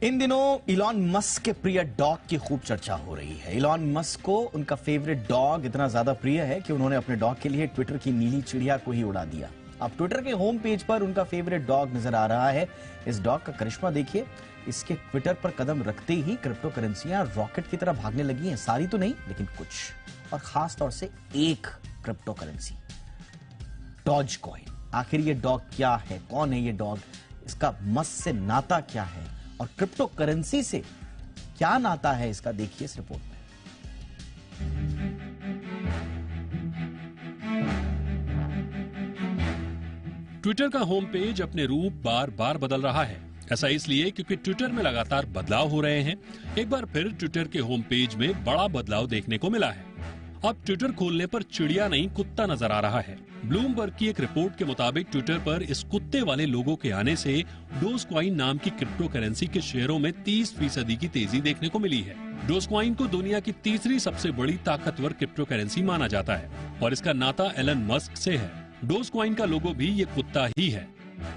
इन दिनों Elon Musk के प्रिय डॉग की खूब चर्चा हो रही है। इलॉन मस्क को उनका फेवरेट डॉग इतना ज्यादा प्रिय है कि उन्होंने अपने डॉग के लिए ट्विटर की नीली चिड़िया को ही उड़ा दिया। अब ट्विटर के होम पेज पर उनका फेवरेट डॉग नजर आ रहा है। इस डॉग का करिश्मा देखिए। इसके ट्विटर पर कदम रखते ही क्रिप्टो करेंसियां रॉकेट की तरह भागने लगी हैं। सारी तो नहीं, लेकिन कुछ, और खास तौर से एक क्रिप्टो करेंसी, डॉज कॉइन। आखिर ये डॉग क्या है, कौन है ये डॉग, इसका मस्क से नाता क्या है और क्रिप्टो करेंसी से क्या नाता है इसका, देखिए इस रिपोर्ट में। ट्विटर का होम पेज अपने रूप बार बार बदल रहा है। ऐसा इसलिए क्योंकि ट्विटर में लगातार बदलाव हो रहे हैं। एक बार फिर ट्विटर के होम पेज में बड़ा बदलाव देखने को मिला है। अब ट्विटर खोलने पर चिड़िया नहीं, कुत्ता नजर आ रहा है। ब्लूमबर्ग की एक रिपोर्ट के मुताबिक ट्विटर पर इस कुत्ते वाले लोगों के आने से डोजकॉइन नाम की क्रिप्टो करेंसी के शेयरों में 30% की तेजी देखने को मिली है। डोजकॉइन को दुनिया की तीसरी सबसे बड़ी ताकतवर क्रिप्टो करेंसी माना जाता है और इसका नाता एलन मस्क से है। डोजकॉइन का लोगो भी ये कुत्ता ही है।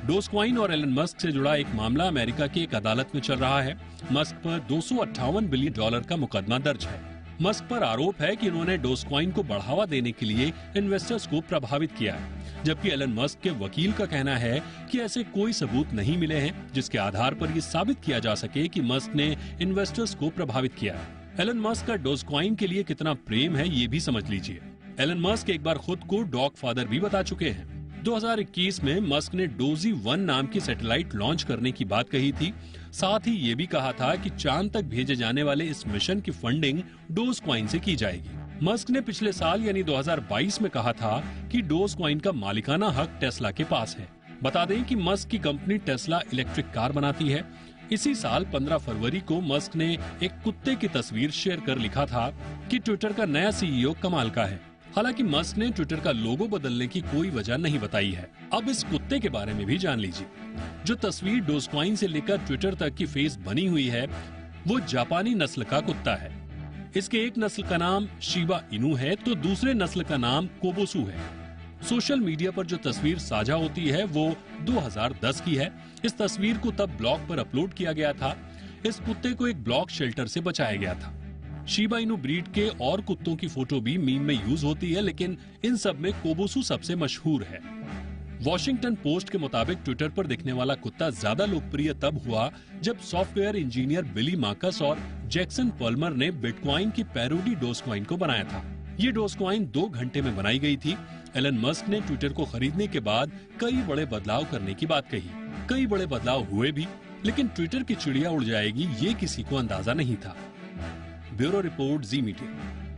डोजकॉइन और एलन मस्क से जुड़ा एक मामला अमेरिका की एक अदालत में चल रहा है। मस्क पर $258 बिलियन का मुकदमा दर्ज है। मस्क पर आरोप है कि उन्होंने डोजकॉइन को बढ़ावा देने के लिए इन्वेस्टर्स को प्रभावित किया है, जबकि एलन मस्क के वकील का कहना है कि ऐसे कोई सबूत नहीं मिले हैं जिसके आधार पर ये साबित किया जा सके कि मस्क ने इन्वेस्टर्स को प्रभावित किया है। एलन मस्क का डोजकॉइन के लिए कितना प्रेम है ये भी समझ लीजिए। एलन मस्क एक बार खुद को डॉग फादर भी बता चुके हैं। 2021 में मस्क ने डोजी 1 नाम की सैटेलाइट लॉन्च करने की बात कही थी। साथ ही ये भी कहा था कि चांद तक भेजे जाने वाले इस मिशन की फंडिंग डोजकॉइन से की जाएगी। मस्क ने पिछले साल यानी 2022 में कहा था कि डोजकॉइन का मालिकाना हक टेस्ला के पास है। बता दें कि मस्क की कंपनी टेस्ला इलेक्ट्रिक कार बनाती है। इसी साल 15 फरवरी को मस्क ने एक कुत्ते की तस्वीर शेयर कर लिखा था कि ट्विटर का नया सीईओ कमाल का है। हालांकि मस्क ने ट्विटर का लोगो बदलने की कोई वजह नहीं बताई है। अब इस कुत्ते के बारे में भी जान लीजिए। जो तस्वीर डोजकॉइन से लेकर ट्विटर तक की फेस बनी हुई है वो जापानी नस्ल का कुत्ता है। इसके एक नस्ल का नाम शिबा इनू है तो दूसरे नस्ल का नाम कोबोसू है। सोशल मीडिया पर जो तस्वीर साझा होती है वो 2010 की है। इस तस्वीर को तब ब्लॉग पर अपलोड किया गया था। इस कुत्ते को एक ब्लॉग शेल्टर से बचाया गया था। शिबा इनू ब्रीड के और कुत्तों की फोटो भी मीम में यूज होती है, लेकिन इन सब में कोबोसू सबसे मशहूर है। वॉशिंगटन पोस्ट के मुताबिक ट्विटर पर दिखने वाला कुत्ता ज्यादा लोकप्रिय तब हुआ जब सॉफ्टवेयर इंजीनियर बिली मार्कस और जैक्सन पल्मर ने बिटकॉइन की पैरोडी डोजकॉइन को बनाया था। ये डोजकॉइन 2 घंटे में बनाई गई थी। एलन मस्क ने ट्विटर को खरीदने के बाद कई बड़े बदलाव करने की बात कही। कई बड़े बदलाव हुए भी, लेकिन ट्विटर की चिड़िया उड़ जाएगी ये किसी को अंदाजा नहीं था। ब्यूरो रिपोर्ट, जी मीडिया।